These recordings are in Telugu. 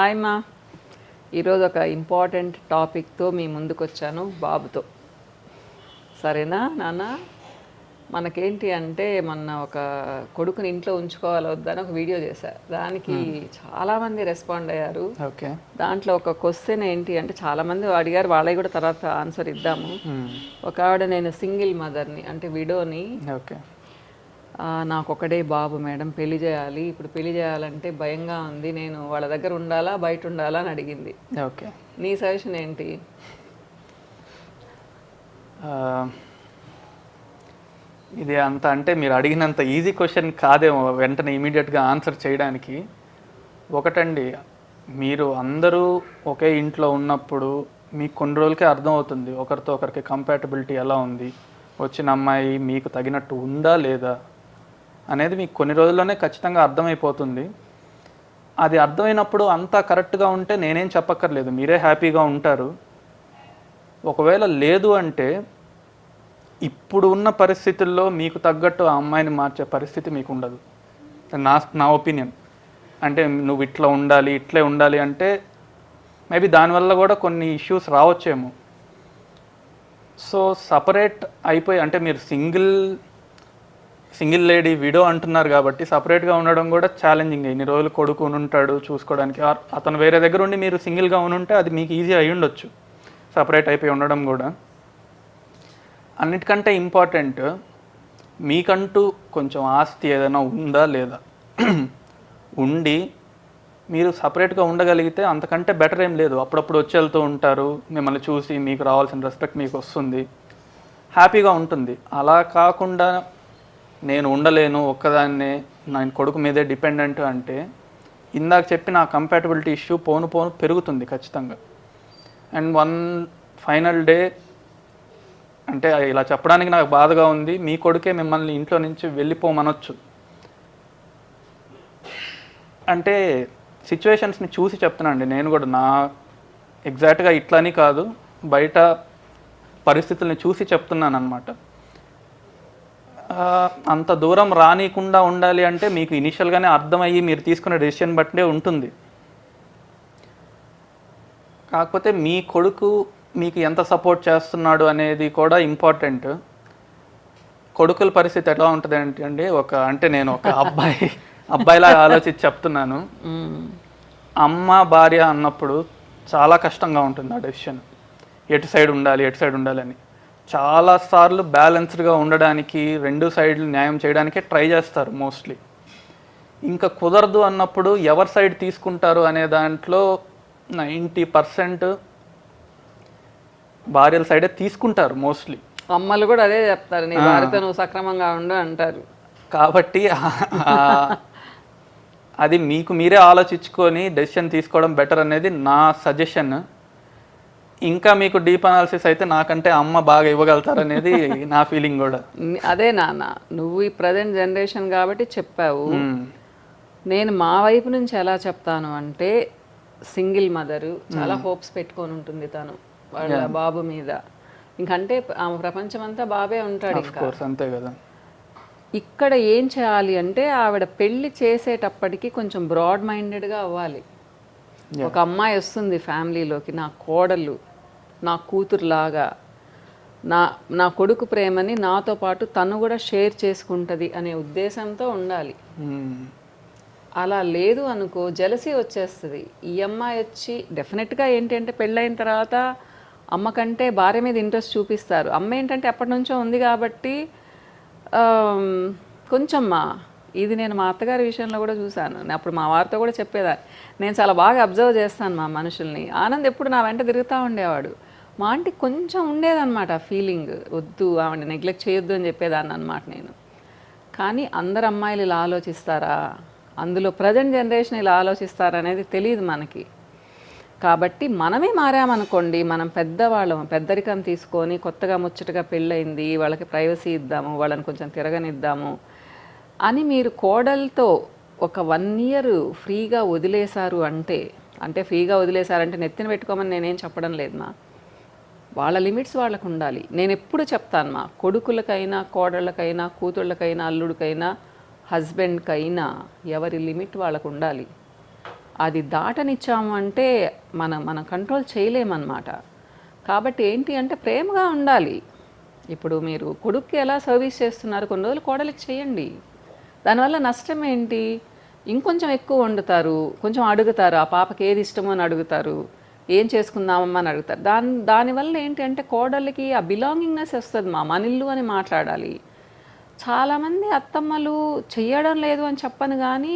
హాయ్ మా. ఈరోజు ఒక ఇంపార్టెంట్ టాపిక్తో మీ ముందుకు వచ్చాను, బాబుతో. సరేనా నాన్న? మనకేంటి అంటే మొన్న ఒక కొడుకుని ఇంట్లో ఉంచుకోవాలి వద్దని ఒక వీడియో చేశా. దానికి చాలామంది రెస్పాండ్ అయ్యారు. ఓకే. దాంట్లో ఒక క్వశ్చన్ ఏంటి అంటే చాలామంది అడిగారు, వాళ్ళకి కూడా తర్వాత ఆన్సర్ ఇద్దాము. ఒక ఆవిడ, నేను సింగిల్ మదర్ని అంటే విడోని, ఓకే. నాకు ఒకడే బాబు మేడం, పెళ్లి చేయాలి, ఇప్పుడు పెళ్లి చేయాలంటే భయంగా ఉంది, నేను వాళ్ళ దగ్గర ఉండాలా బయట ఉండాలా అని అడిగింది. ఓకే. నీ సజెషన్ ఏంటి? ఇది అంత అంటే మీరు అడిగినంత ఈజీ క్వశ్చన్ కాదేమో వెంటనే ఇమీడియట్గా ఆన్సర్ చేయడానికి. ఒకటండి, మీరు అందరూ ఒకే ఇంట్లో ఉన్నప్పుడు మీకు కొన్ని రోజులకే అర్థమవుతుంది ఒకరితో ఒకరికి కంపాటబిలిటీ ఎలా ఉంది, వచ్చిన అమ్మాయి మీకు తగినట్టు ఉందా లేదా అనేది మీకు కొన్ని రోజుల్లోనే ఖచ్చితంగా అర్థమైపోతుంది. అది అర్థమైనప్పుడు అంతా కరెక్ట్గా ఉంటే నేనేం చెప్పక్కర్లేదు, మీరే హ్యాపీగా ఉంటారు. ఒకవేళ లేదు అంటే ఇప్పుడు ఉన్న పరిస్థితుల్లో మీకు తగ్గట్టు ఆ అమ్మాయిని మార్చే పరిస్థితి మీకు ఉండదు. నా ఒపీనియన్. అంటే నువ్వు ఇట్లా ఉండాలి ఇట్లే ఉండాలి అంటే మేబీ దానివల్ల కూడా కొన్ని ఇష్యూస్ రావచ్చేమో. సో సపరేట్ అయిపోయి, అంటే మీరు సింగిల్ లేడీ విడో అంటున్నారు కాబట్టి సపరేట్గా ఉండడం కూడా ఛాలెంజింగ్. ఇన్ని రోజులు కొడుకు ఉంటాడు చూసుకోవడానికి, అతను వేరే దగ్గర ఉండి మీరు సింగిల్గా ఉంటే అది మీకు ఈజీ అయి ఉండొచ్చు, సపరేట్ అయిపోయి ఉండడం కూడా. అన్నిటికంటే ఇంపార్టెంట్, మీకంటూ కొంచెం ఆస్తి ఏదైనా ఉందా లేదా. ఉండి మీరు సపరేట్గా ఉండగలిగితే అంతకంటే బెటర్ ఏం లేదు. అప్పుడప్పుడు వచ్చి వెళ్తూ ఉంటారు, మిమ్మల్ని చూసి మీకు రావాల్సిన రెస్పెక్ట్ మీకు వస్తుంది, హ్యాపీగా ఉంటుంది. అలా కాకుండా నేను ఉండలేను ఒక్కదాన్నే, నేను కొడుకు మీదే డిపెండెంట్ అంటే ఇందాక చెప్పిన ఆ కంపాటబిలిటీ ఇష్యూ పోను పెరుగుతుంది ఖచ్చితంగా. అండ్ వన్ ఫైనల్ డే, అంటే ఇలా చెప్పడానికి నాకు బాధగా ఉంది, మీ కొడుకే మిమ్మల్ని ఇంట్లో నుంచి వెళ్ళిపోమనొచ్చు. అంటే సిచ్యువేషన్స్ని చూసి చెప్తున్నానండి నేను కూడా. నా ఎగ్జాక్ట్గా ఇట్లని కాదు, బయట పరిస్థితుల్ని చూసి చెప్తున్నాను అనమాట. అంత దూరం రానికుండా ఉండాలి అంటే మీకు ఇనిషియల్గానే అర్థమయ్యి మీరు తీసుకునే డెసిషన్ బట్టే ఉంటుంది. కాకపోతే మీ కొడుకు మీకు ఎంత సపోర్ట్ చేస్తున్నాడు అనేది కూడా ఇంపార్టెంట్. కొడుకుల పరిస్థితి ఎలా ఉంటుంది అంటే అంటే నేను ఒక అబ్బాయిలాగా ఆలోచించి చెప్తున్నాను. అమ్మ భార్య అన్నప్పుడు చాలా కష్టంగా ఉంటుంది ఆ డెసిషన్, ఎటు సైడ్ ఉండాలి అని. చాలాసార్లు బ్యాలెన్స్డ్గా ఉండడానికి, రెండు సైడ్లు న్యాయం చేయడానికే ట్రై చేస్తారు మోస్ట్లీ. ఇంకా కుదరదు అన్నప్పుడు ఎవరి సైడ్ తీసుకుంటారు అనే దాంట్లో 90% భార్యల సైడే తీసుకుంటారు మోస్ట్లీ. అమ్మలు కూడా అదే చెప్తారు, నీ భార్యతో నువ్వు సక్రమంగా ఉండు అంటారు. కాబట్టి అది మీకు మీరే ఆలోచించుకొని డెసిషన్ తీసుకోవడం బెటర్ అనేది నా సజెషన్. ఇంకా మీకు డీప్ అనాలిసిస్ అయితే నాకంటే అమ్మ బాగా ఇవ్వగలుగుతారు అనేది నా ఫీలింగ్ కూడా. అదే నాన్న, నువ్వు ఈ ప్రజెంట్ జనరేషన్ కాబట్టి చెప్పావు. నేను మా వైపు నుంచి ఎలా చెప్తాను అంటే, సింగిల్ మదరు చాలా హోప్స్ పెట్టుకొని ఉంటుంది తను వాళ్ళ బాబు మీద. ఇంకంటే ఆమె ప్రపంచం అంతా బాబే ఉంటాడు. అంతే కదా. ఇక్కడ ఏం చేయాలి అంటే, ఆవిడ పెళ్లి చేసేటప్పటికి కొంచెం బ్రాడ్ మైండెడ్గా అవ్వాలి. ఒక అమ్మాయి వస్తుంది ఫ్యామిలీలోకి, నా కోడలు, నా కూతురులాగా, నా కొడుకు ప్రేమని నాతో పాటు తను కూడా షేర్ చేసుకుంటుంది అనే ఉద్దేశంతో ఉండాలి. అలా లేదు అనుకో, జెలసీ వచ్చేస్తుంది. ఈ అమ్మాయి వచ్చి డెఫినెట్గా ఏంటంటే పెళ్ళైన తర్వాత అమ్మ కంటే భార్య మీద ఇంట్రెస్ట్ చూపిస్తారు. అమ్మ ఏంటంటే ఎప్పటి నుంచో ఉంది కాబట్టి కొంచెం ఇది నేను మా అత్తగారి విషయంలో కూడా చూశాను. నేను అప్పుడు మా వారితో కూడా చెప్పేదాన్ని, నేను చాలా బాగా అబ్జర్వ్ చేస్తాను మా మనుషుల్ని. ఆనంద్ ఎప్పుడు నా వెంట తిరుగుతూ ఉండేవాడు. మా ఆంటీ కొంచెం ఉండేదన్నమాట ఫీలింగ్, వద్దు ఆవిడ నెగ్లెక్ట్ చేయొద్దు అని చెప్పేదాన్ని అనమాట నేను. కానీ అందరు అమ్మాయిలు ఇలా ఆలోచిస్తారా, అందులో ప్రజెంట్ జనరేషన్ ఇలా ఆలోచిస్తారా అనేది తెలియదు మనకి. కాబట్టి మనమే మారామనుకోండి, మనం పెద్దవాళ్ళం, పెద్దరికం తీసుకొని కొత్తగా ముచ్చటగా పెళ్ళయింది, వాళ్ళకి ప్రైవసీ ఇద్దాము, వాళ్ళని కొంచెం తిరగనిద్దాము అని మీరు కోడలతో ఒక 1 year ఫ్రీగా వదిలేశారు అంటే ఫ్రీగా వదిలేశారంటే నెత్తిన పెట్టుకోమని నేనేం చెప్పడం లేదు మా. వాళ్ళ లిమిట్స్ వాళ్ళకు ఉండాలి. నేను ఎప్పుడు చెప్తాను మా కొడుకులకైనా, కోడళ్ళకైనా, కూతుళ్ళకైనా, అల్లుడికైనా, హస్బెండ్కైనా ఎవరి లిమిట్ వాళ్ళకు ఉండాలి. అది దాటనిచ్చాము అంటే మనం కంట్రోల్ చేయలేమన్నమాట. కాబట్టి ఏంటి అంటే ప్రేమగా ఉండాలి. ఇప్పుడు మీరు కొడుక్కి ఎలా సర్వీస్ చేస్తున్నారు, కొన్ని రోజులు కోడలికి చేయండి. దానివల్ల నష్టం ఏంటి? ఇంకొంచెం ఎక్కువ వండుతారు, కొంచెం అడుగుతారు, ఆ పాపకి ఏది ఇష్టమో అని అడుగుతారు, ఏం చేసుకుందామమ్మా అని అడుగుతారు. దానివల్ల ఏంటి అంటే కోడలికి ఆ బిలాంగింగ్నెస్ వస్తుంది. మన ఇల్లు అని మాట్లాడాలి. చాలామంది అత్తమ్మలు చెయ్యడం లేదు అని చెప్పను, కానీ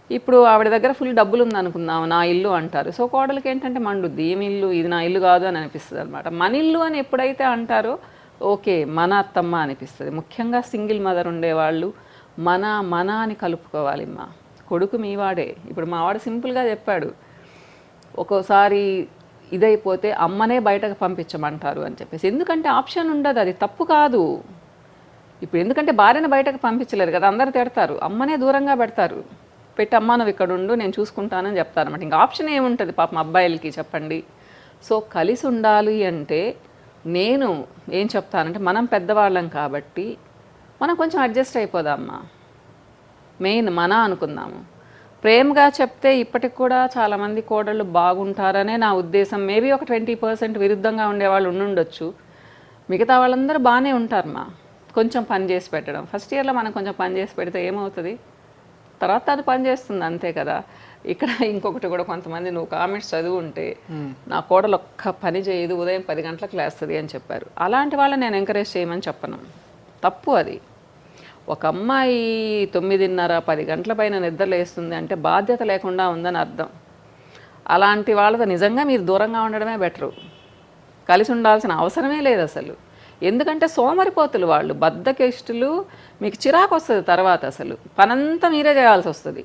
ఇప్పుడు ఆవిడ దగ్గర ఫుల్ డబ్బులు ఉందనుకుందాం, నా ఇల్లు అంటారు. సో కోడలికి ఏంటంటే మండుద్ది, ఏమి ఇల్లు ఇది, నా ఇల్లు కాదు అని అనిపిస్తుంది అనమాట. మన ఇల్లు అని ఎప్పుడైతే అంటారో ఓకే మన అత్తమ్మ అనిపిస్తుంది. ముఖ్యంగా సింగిల్ మదర్ ఉండేవాళ్ళు మన అని కలుపుకోవాలి. కొడుకు మీవాడే. ఇప్పుడు మావాడు సింపుల్గా చెప్పాడు, ఒక్కోసారి ఇదైపోతే అమ్మనే బయటకు పంపించమంటారు అని చెప్పేసి. ఎందుకంటే ఆప్షన్ ఉండదు, అది తప్పు కాదు. ఇప్పుడు ఎందుకంటే భార్యను బయటకు పంపించలేరు కదా, అందరు తిడతారు, అమ్మనే దూరంగా పెడతారు. పెట్టి అమ్మ నువ్వు ఇక్కడ ఉండు నేను చూసుకుంటానని చెప్తారు అనమాట. ఇంకా ఆప్షన్ ఏముంటుంది పాపం అబ్బాయిలకి చెప్పండి. సో కలిసి ఉండాలి అంటే నేను ఏం చెప్తానంటే, మనం పెద్దవాళ్ళం కాబట్టి మనం కొంచెం అడ్జస్ట్ అయిపోదామ్మా. మెయిన్ మన అనుకుందాము. ప్రేమగా చెప్తే ఇప్పటికి కూడా చాలామంది కోడళ్ళు బాగుంటారనే నా ఉద్దేశం. మేబీ ఒక 20% విరుద్ధంగా ఉండేవాళ్ళు ఉండుండొచ్చు, మిగతా వాళ్ళందరూ బాగానే ఉంటారమ్మా. కొంచెం పని చేసి పెట్టడం, ఫస్ట్ ఇయర్లో మనం కొంచెం పని చేసి పెడితే ఏమవుతుంది, తర్వాత అది పని చేస్తుంది, అంతే కదా. ఇక్కడ ఇంకొకటి కూడా, కొంతమంది నువ్వు కామెంట్స్ చదువు ఉంటే నా కోడలు ఒక్క పని చేయదు, ఉదయం 10 గంటలకు లేస్తుంది అని చెప్పారు. అలాంటి వాళ్ళని నేను ఎంకరేజ్ చేయమని చెప్పను, తప్పు అది. ఒక అమ్మాయి 9:30 10 గంటల పైన నిద్ర లేస్తుంది అంటే బాధ్యత లేకుండా ఉందని అర్థం. అలాంటి వాళ్ళతో నిజంగా మీరు దూరంగా ఉండడమే బెటరు. కలిసి ఉండాల్సిన అవసరమే లేదు అసలు. ఎందుకంటే సోమరిపోతులు వాళ్ళు, బద్ధకిష్టులు, మీకు చిరాకు వస్తుంది తర్వాత. అసలు పనంతా మీరే చేయాల్సి వస్తుంది.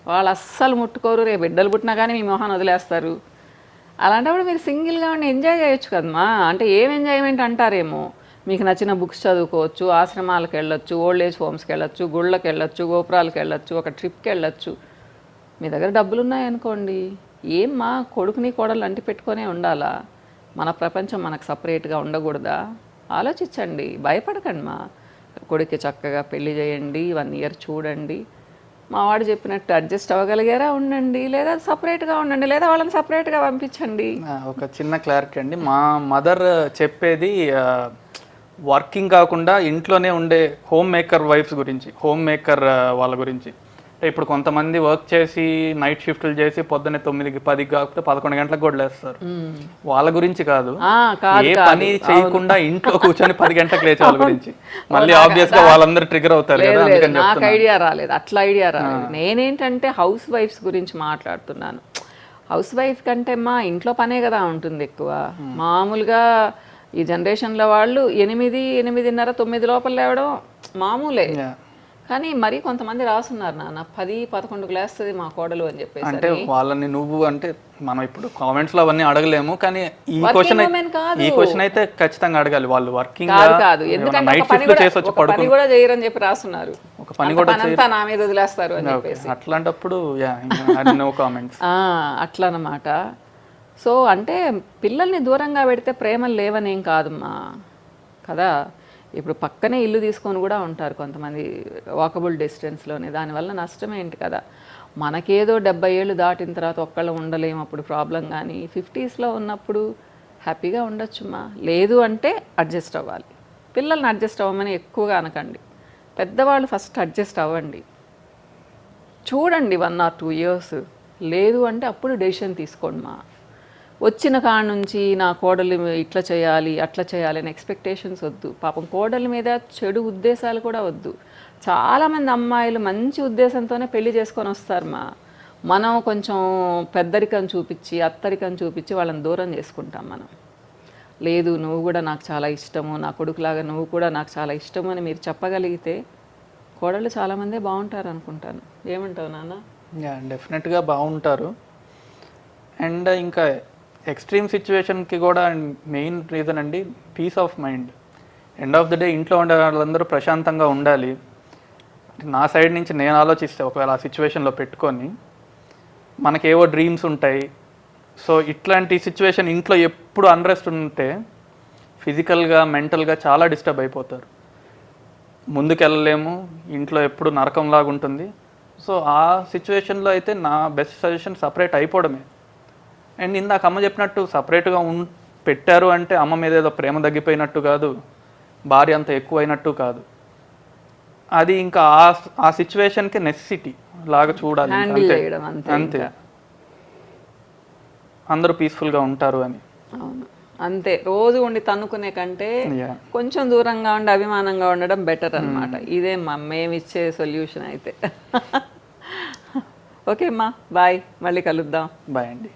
వాళ్ళు అస్సలు ముట్టుకోరు, రేపు బిడ్డలు పుట్టినా కానీ మీ మొహాన్ని వదిలేస్తారు. అలాంటప్పుడు మీరు సింగిల్గా ఉండి ఎంజాయ్ చేయొచ్చు కదమ్మా. అంటే ఏం ఎంజాయ్మెంట్ అంటారేమో, మీకు నచ్చిన బుక్స్ చదువుకోవచ్చు, ఆశ్రమాలకు వెళ్ళొచ్చు, ఓల్డ్ ఏజ్ హోమ్స్కి వెళ్ళొచ్చు, గుళ్ళకి వెళ్ళొచ్చు, గోపురాలకు వెళ్ళొచ్చు, ఒక ట్రిప్కి వెళ్ళొచ్చు. మీ దగ్గర డబ్బులు ఉన్నాయనుకోండి, ఏమ్మా కొడుకుని కోడలు అంటి పెట్టుకొనే ఉండాలా? మన ప్రపంచం మనకు సపరేట్గా ఉండకూడదా? ఆలోచించండి, భయపడకండి. కొడుక్కి చక్కగా పెళ్లి చేయండి, 1 ఇయర్ చూడండి. మా వాడు చెప్పినట్టు అడ్జస్ట్ అవ్వగలిగారా ఉండండి, లేదా సపరేట్గా ఉండండి, లేదా వాళ్ళని సపరేట్గా పంపించండి. ఒక చిన్న క్లారిటీ అండి, మా మదర్ చెప్పేది వర్కింగ్ కాకుండా ఇంట్లోనే ఉండే హోమ్ మేకర్ వైఫ్స్ గురించి, హోమ్ మేకర్ వాళ్ళ గురించి. అంటే ఇప్పుడు కొంతమంది వర్క్ చేసి నైట్ షిఫ్ట్లు చేసి పొద్దున్నే 9కి 10కి కాకపోతే 11 గంటలకు కూడా లేస్తారు. వాళ్ళ గురించి కాదు, ఏ పని చేయకుండా ఇంట్లో కూర్చొని 10 గంటలకు లేచే వాళ్ళ గురించి. మళ్ళీ ఆబ్వియస్ గా వాళ్ళందరూ ట్రిగర్ అవుతారు కదా, అందుకని నాకు ఐడియా రాలేదు, అట్లా ఐడియా రాలేదు. నేనేంటంటే హౌస్ వైఫ్స్ గురించి మాట్లాడుతున్నాను. హౌస్ వైఫ్ కంటే ఇంట్లో పనే కదా ఉంటుంది ఎక్కువ. మామూలుగా ఈ జనరేషన్లో వాళ్ళు 8, 8:30, 9 లోపల లేవడం మామూలే. కానీ మరి కొంతమంది రాసున్నారు, నాన్న 10, 11కు లేస్తుంది మా కోడలు అని చెప్పేసి. అంటే వాళ్ళని నువ్వు అంటే మనం ఇప్పుడు కామెంట్స్ లో అవన్నీ అడగలేము, కానీ ఈ క్వశ్చన్ అయితే ఖచ్చితంగా అడగాలి. వాళ్ళు వర్కింగ్ కాదు, ఎందుకంటే ఒక పని కూడా చేయరని చెప్పి రాస్తున్నారు. ఒక పని కూడా నా మీద వదిలేస్తారు అని చెప్పేసి. అట్లాంటప్పుడు నో కామెంట్స్. అట్లా అన్నమాట. సో అంటే పిల్లల్ని దూరంగా పెడితే ప్రేమలు లేవనేం కాదమ్మా కదా. ఇప్పుడు పక్కనే ఇల్లు తీసుకొని కూడా ఉంటారు కొంతమంది, వాకబుల్ డిస్టెన్స్లోనే. దానివల్ల నష్టం ఏంటి కదా. మనకేదో 70 ఏళ్ళు దాటిన తర్వాత ఒక్కళ్ళు ఉండలేము, అప్పుడు ప్రాబ్లం. కానీ 50స్లో ఉన్నప్పుడు హ్యాపీగా ఉండొచ్చుమా. లేదు అంటే అడ్జస్ట్ అవ్వాలి. పిల్లల్ని అడ్జస్ట్ అవ్వమని ఎక్కువగా అనకండి, పెద్దవాళ్ళు ఫస్ట్ అడ్జస్ట్ అవ్వండి, చూడండి 1 or 2 years. లేదు అంటే అప్పుడు డెసిషన్ తీసుకోండి. వచ్చిన కాడ నుంచి నా కోడలు ఇట్లా చేయాలి అట్లా చేయాలి అని ఎక్స్పెక్టేషన్స్ వద్దు. పాపం కోడల మీద చెడు ఉద్దేశాలు కూడా వద్దు. చాలామంది అమ్మాయిలు మంచి ఉద్దేశంతోనే పెళ్లి చేసుకొని వస్తారు. మనం కొంచెం పెద్దరికం చూపించి అత్తరికం చూపించి వాళ్ళని దూరం చేసుకుంటాం మనం. లేదు నువ్వు కూడా నాకు చాలా ఇష్టము, నా కొడుకులాగా నువ్వు కూడా నాకు చాలా ఇష్టము అని మీరు చెప్పగలిగితే కోడళ్ళు చాలామందే బాగుంటారు అనుకుంటాను. ఏమంటావు నాన్న? డెఫినెట్గా బాగుంటారు. అండ్ ఇంకా ఎక్స్ట్రీమ్ సిచ్యువేషన్కి కూడా మెయిన్ రీజన్ అండి peace of mind. End of the day ఇంట్లో ఉండే వాళ్ళందరూ ప్రశాంతంగా ఉండాలి. నా సైడ్ నుంచి నేను ఆలోచిస్తే, ఒకవేళ ఆ సిచ్యువేషన్లో పెట్టుకొని మనకేవో డ్రీమ్స్ ఉంటాయి. సో ఇట్లాంటి సిచ్యువేషన్ ఇంట్లో ఎప్పుడు అన్రెస్ట్ ఉంటే ఫిజికల్గా మెంటల్గా చాలా డిస్టర్బ్ అయిపోతారు. ముందుకు వెళ్ళలేము, ఇంట్లో ఎప్పుడు నరకంలాగా ఉంటుంది. సో ఆ సిచ్యువేషన్లో అయితే నా బెస్ట్ సజెషన్ సపరేట్ అయిపోవడమే. అండ్ ఇందాక అమ్మ చెప్పినట్టు సపరేట్గా పెట్టారు అంటే అమ్మ మీద ఏదో ప్రేమ తగ్గిపోయినట్టు కాదు, భార్య అంత ఎక్కువ అయినట్టు కాదు. అది ఇంకా ఆ సిచ్యువేషన్కి నెసెసిటీ లాగా చూడాలి, హ్యాండిల్ అంతే చేయడం అంతే అంతే. ఇంకా. అందరూ పీస్ఫుల్గా ఉంటారు అని. అవును అంతే, రోజు ఉండి తన్నుకునే కంటే Yeah. కొంచెం దూరంగా ఉండి అభిమానంగా ఉండడం బెటర్ అన్నమాట. ఇదే మేము ఇచ్చే సొల్యూషన్ అయితే. ఓకే అమ్మా, బాయ్, మళ్ళీ కలుద్దాం. బాయ్ అండి.